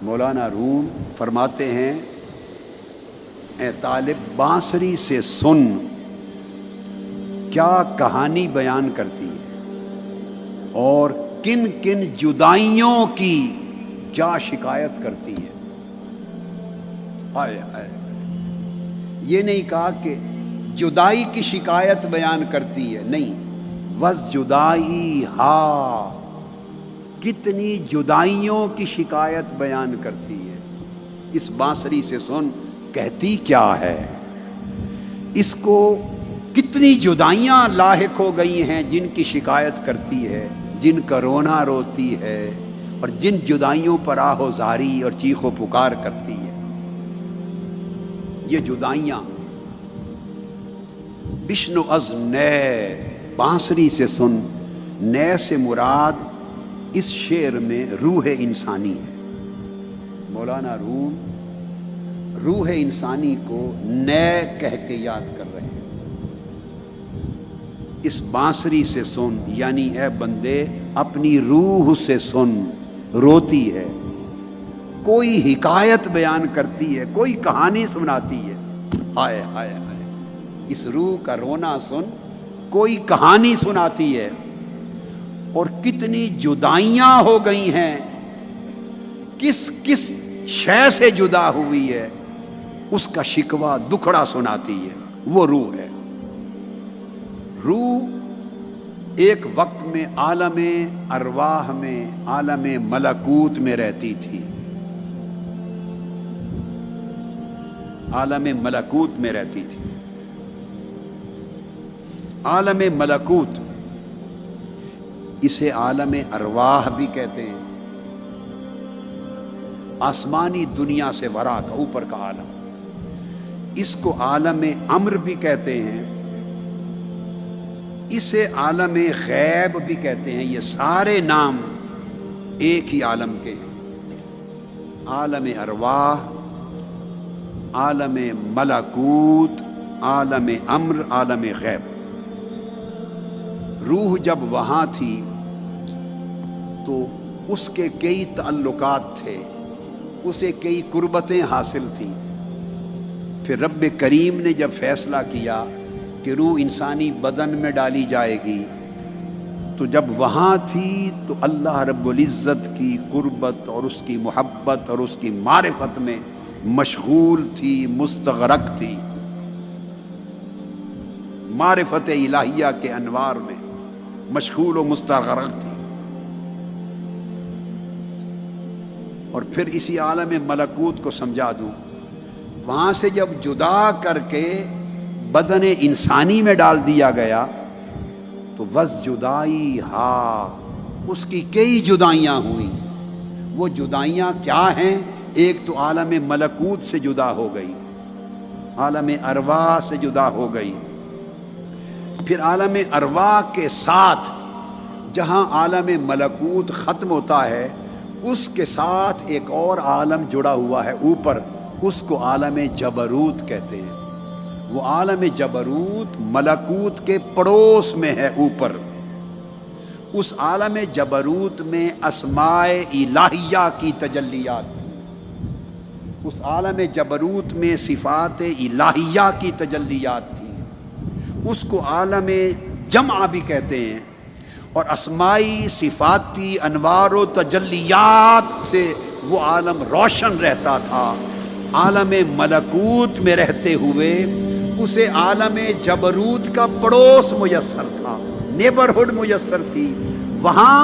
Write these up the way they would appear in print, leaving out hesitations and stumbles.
مولانا روم فرماتے ہیں اے طالب بانسری سے سن کیا کہانی بیان کرتی ہے اور کن کن جدائیوں کی کیا شکایت کرتی ہے۔ ہائے ہائے، یہ نہیں کہا کہ جدائی کی شکایت بیان کرتی ہے، نہیں، وز جدائی ہا، کتنی جدائیوں کی شکایت بیان کرتی ہے۔ اس بانسری سے سن کہتی کیا ہے، اس کو کتنی جدائیاں لاحق ہو گئی ہیں جن کی شکایت کرتی ہے، جن کا رونا روتی ہے، اور جن جدائیوں پر آہ و زاری اور چیخ و پکار کرتی ہے۔ یہ جدائیاں بشنو از نئے، بانسری سے سن، نئے سے مراد اس شعر میں روح انسانی ہے۔ مولانا روم روح انسانی کو نئے کہہ کے یاد کر رہے ہیں۔ اس بانسری سے سن یعنی اے بندے اپنی روح سے سن، روتی ہے، کوئی حکایت بیان کرتی ہے، کوئی کہانی سناتی ہے۔ ہائے ہائے ہائے، اس روح کا رونا سن، کوئی کہانی سناتی ہے، اور کتنی جدائیاں ہو گئی ہیں، کس کس شے سے جدا ہوئی ہے، اس کا شکوہ دکھڑا سناتی ہے۔ وہ روح ہے۔ روح ایک وقت میں عالم ارواح میں، عالم ملکوت میں رہتی تھی، عالم ملکوت میں رہتی تھی۔ عالم ملکوت، اسے عالم ارواح بھی کہتے ہیں، آسمانی دنیا سے ورا کا، اوپر کا عالم۔ اس کو عالم امر بھی کہتے ہیں، اسے عالم غیب بھی کہتے ہیں۔ یہ سارے نام ایک ہی عالم کے ہیں، عالم ارواح، عالم ملکوت، عالم امر، عالم غیب۔ روح جب وہاں تھی تو اس کے کئی تعلقات تھے، اسے کئی قربتیں حاصل تھیں۔ پھر رب کریم نے جب فیصلہ کیا کہ روح انسانی بدن میں ڈالی جائے گی، تو جب وہاں تھی تو اللہ رب العزت کی قربت اور اس کی محبت اور اس کی معرفت میں مشغول تھی، مستغرق تھی، معرفت الہیہ کے انوار میں مشغول و مستغرق تھی۔ اور پھر اسی عالم ملکوت کو سمجھا دوں، وہاں سے جب جدا کر کے بدن انسانی میں ڈال دیا گیا تو وز جدائی ہا، اس کی کئی جدائیاں ہوئیں۔ وہ جدائیاں کیا ہیں؟ ایک تو عالم ملکوت سے جدا ہو گئی، عالم ارواح سے جدا ہو گئی، پھر عالم ارواح کے ساتھ جہاں عالم ملکوت ختم ہوتا ہے اس کے ساتھ ایک اور عالم جڑا ہوا ہے اوپر، اس کو عالم جبروت کہتے ہیں۔ وہ عالم جبروت ملکوت کے پڑوس میں ہے، اوپر۔ اس عالم جبروت میں اسماء الہیہ کی تجلیات تھی، اس عالم جبروت میں صفات الہیہ کی تجلیات تھی، اس کو عالم جمع بھی کہتے ہیں۔ اور اسمائی صفاتی انوار و تجلیات سے وہ عالم روشن رہتا تھا۔ عالم ملکوت میں رہتے ہوئے اسے عالم جبروت کا پڑوس میسر تھا، نیبرہڈ میسر تھی۔ وہاں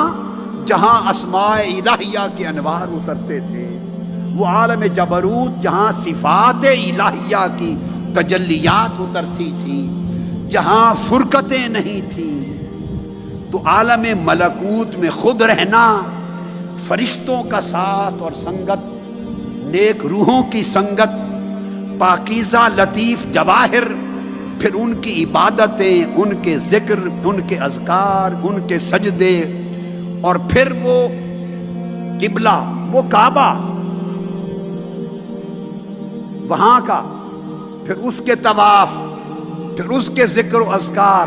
جہاں اسماء الہیہ کے انوار اترتے تھے، وہ عالم جبروت جہاں صفات الہیہ کی تجلیات اترتی تھی، جہاں فرقتیں نہیں تھیں، تو عالم ملکوت میں خود رہنا، فرشتوں کا ساتھ اور سنگت، نیک روحوں کی سنگت، پاکیزہ لطیف جواہر، پھر ان کی عبادتیں، ان کے ذکر، ان کے اذکار، ان کے سجدے، اور پھر وہ قبلہ، وہ کعبہ وہاں کا، پھر اس کے طواف، پھر اس کے ذکر و اذکار،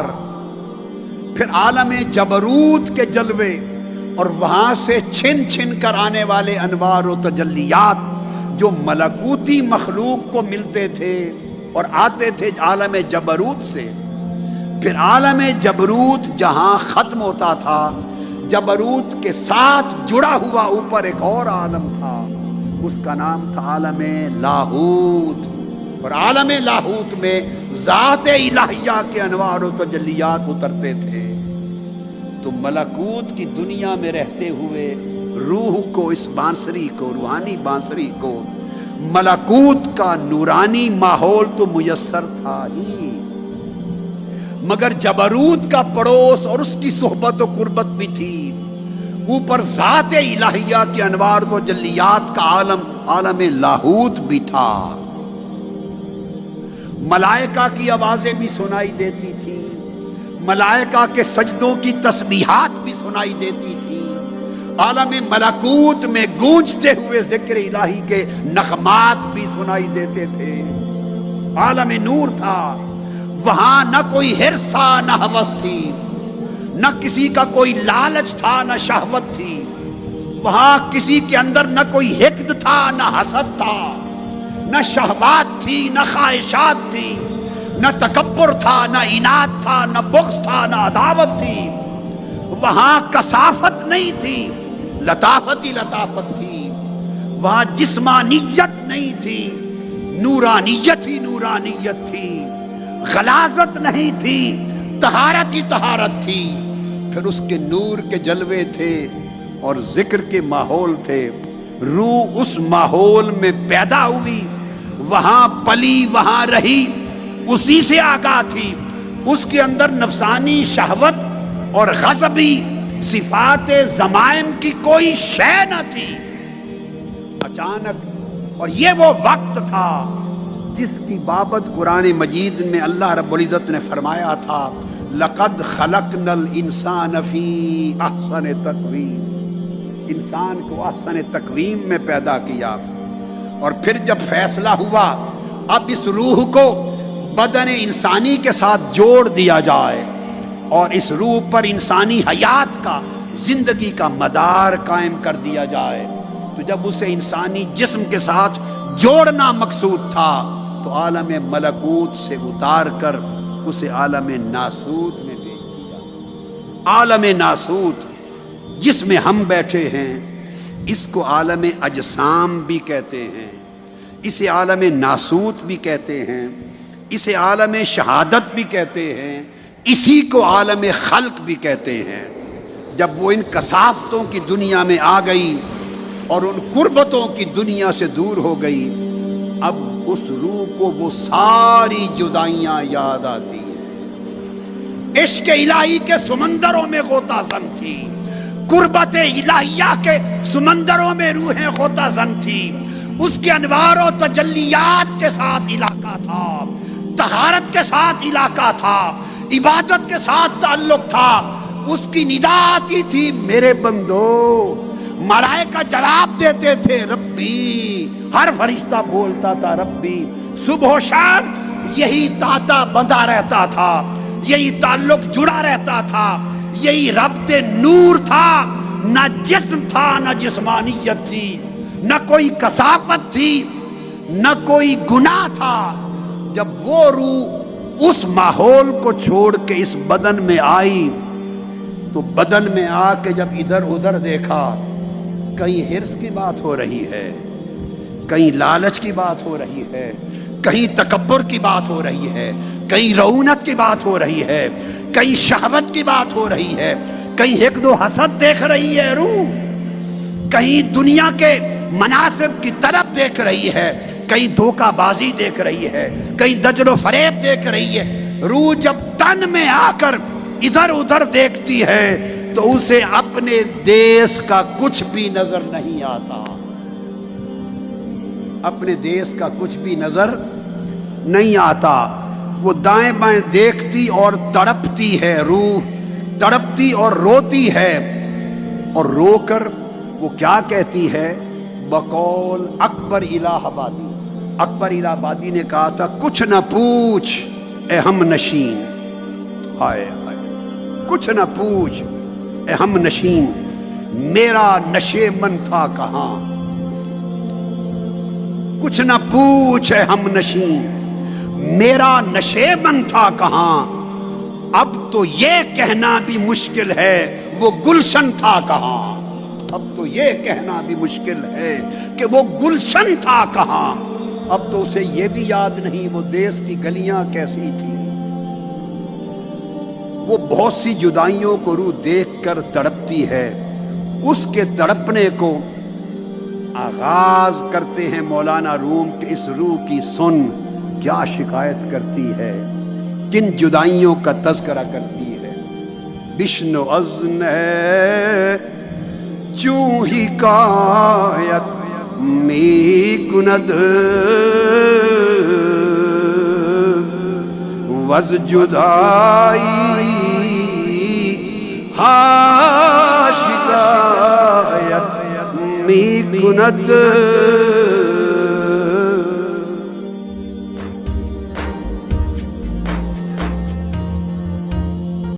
پھر عالم جبروت کے جلوے، اور وہاں سے چھن چھن کر آنے والے انوار و تجلیات جو ملکوتی مخلوق کو ملتے تھے اور آتے تھے عالم جبروت سے، پھر عالم جبروت جہاں ختم ہوتا تھا، جبروت کے ساتھ جڑا ہوا اوپر ایک اور عالم تھا، اس کا نام تھا عالم لاہوت، اور عالم لاہوت میں ذات الہیہ کے انوار و تجلیات اترتے تھے۔ تو ملکوت کی دنیا میں رہتے ہوئے روح کو، اس بانسری کو، روحانی بانسری کو ملکوت کا نورانی ماحول تو میسر تھا ہی، مگر جبروت کا پڑوس اور اس کی صحبت و قربت بھی تھی، اوپر ذات الہیہ کے انوار و جلیات کا عالم، عالم لاہوت بھی تھا۔ ملائکہ کی آوازیں بھی سنائی دیتی تھی، ملائکہ کے سجدوں کی تسبیحات بھی سنائی دیتی تھی، عالم ملکوت میں گونجتے ہوئے ذکر الہی کے نغمات بھی سنائی دیتے تھے۔ عالم نور تھا، وہاں نہ کوئی حرص تھا، نہ ہوس تھی، نہ کسی کا کوئی لالچ تھا، نہ شہوت تھی، وہاں کسی کے اندر نہ کوئی حقد تھا، نہ حسد تھا، نہ شہوات تھی، نہ خواہشات تھی، نہ تکبر تھا، نہ عناد تھا، نہ بغض تھا، نہ عداوت تھی، وہاں کثافت نہیں تھی، لطافت ہی لطافت تھی، وہاں جسمانیت نہیں تھی، نورانیت ہی نورانیت تھی، غلاظت نہیں تھی، طہارت ہی طہارت تھی۔ پھر اس کے نور کے جلوے تھے اور ذکر کے ماحول تھے، روح اس ماحول میں پیدا ہوئی، وہاں پلی، وہاں رہی، اسی سے آگاہ تھی، اس کے اندر نفسانی شہوت اور غضبی صفات ضمائم کی کوئی شے نہ تھی۔ اچانک، اور یہ وہ وقت تھا جس کی بابت قرآن مجید میں اللہ رب العزت نے فرمایا تھا لَقَدْ خَلَقْنَا الْإِنسَانَ فِي أَحْسَنِ تَقْوِيمٍ، انسان کو احسن تقویم میں پیدا کیا۔ اور پھر جب فیصلہ ہوا اب اس روح کو بدن انسانی کے ساتھ جوڑ دیا جائے اور اس روح پر انسانی حیات کا، زندگی کا مدار قائم کر دیا جائے، تو جب اسے انسانی جسم کے ساتھ جوڑنا مقصود تھا تو عالم ملکوت سے اتار کر اسے عالم ناسوت میں بھیج دیا۔ عالم ناسوت جس میں ہم بیٹھے ہیں، اس کو عالم اجسام بھی کہتے ہیں، اسے عالم ناسوت بھی کہتے ہیں، اسے عالم شہادت بھی کہتے ہیں، اسی کو عالم خلق بھی کہتے ہیں۔ جب وہ ان کثافتوں کی دنیا میں آ گئی اور ان قربتوں کی دنیا سے دور ہو گئی، اب اس روح کو وہ ساری جدائیاں یاد آتی ہیں۔ عشق الہی کے سمندروں میں غوطہ زن تھی، قربت الہیہ کے سمندروں میں روحیں غوطہ زن تھی، اس کے انوار و تجلیات کے ساتھ علاقہ تھا، طہارت کے ساتھ علاقہ تھا، عبادت کے ساتھ تعلق تھا۔ اس کی ندا آتی تھی میرے بندو، ملائکہ جواب دیتے تھے ربی، ہر فرشتہ بولتا تھا ربی، صبح و شام یہی تاتا بندھا رہتا تھا، یہی تعلق جڑا رہتا تھا، یہی ربط نور تھا، نہ جسم تھا، نہ جسمانیت تھی، نہ کوئی کثافت تھی، نہ کوئی گناہ تھا۔ جب وہ روح اس ماحول کو چھوڑ کے اس بدن میں آئی تو بدن میں آ کے جب ادھر ادھر دیکھا، کہیں حرص کی بات ہو رہی ہے، کہیں لالچ کی بات ہو رہی ہے، کہیں تکبر کی بات ہو رہی ہے، کہیں رعونت کی بات ہو رہی ہے، کہیں شہوت کی بات ہو رہی ہے، کہیں حقد و حسد دیکھ رہی ہے روح، کہیں دنیا کے مناصب کی طرف دیکھ رہی ہے، کہیں دھوکہ بازی دیکھ رہی ہے، کہیں دجل و فریب دیکھ رہی ہے۔ روح جب تن میں آ کر ادھر ادھر دیکھتی ہے تو اسے اپنے دیس کا کچھ بھی نظر نہیں آتا، اپنے دیس کا کچھ بھی نظر نہیں آتا۔ وہ دائیں بائیں دیکھتی اور تڑپتی ہے، روح تڑپتی اور روتی ہے، اور رو کر وہ کیا کہتی ہے؟ بقول اکبر الہ آبادی، اکبر الہ آبادی نے کہا تھا کچھ نہ پوچھ اے ہم نشین، ہائے ہائے، کچھ نہ پوچھ اے ہم نشین، میرا نشے من تھا کہاں، کچھ نہ پوچھے ہم نشیں میرا نشے من تھا کہاں، اب تو یہ کہنا بھی مشکل ہے وہ گلشن تھا کہاں، اب تو یہ کہنا بھی مشکل ہے کہ وہ گلشن تھا کہاں، اب تو اسے یہ بھی یاد نہیں وہ دیس کی گلیاں کیسی تھی۔ وہ بہت سی جدائیوں کو روح دیکھ کر تڑپتی ہے، اس کے تڑپنے کو آغاز کرتے ہیں مولانا روم کہ اس روح کی سن کیا شکایت کرتی ہے، کن جدائیوں کا تذکرہ کرتی ہے۔ بشنو ازن چوں ہی کایت می کند وز جدائی ہا شکایت می کند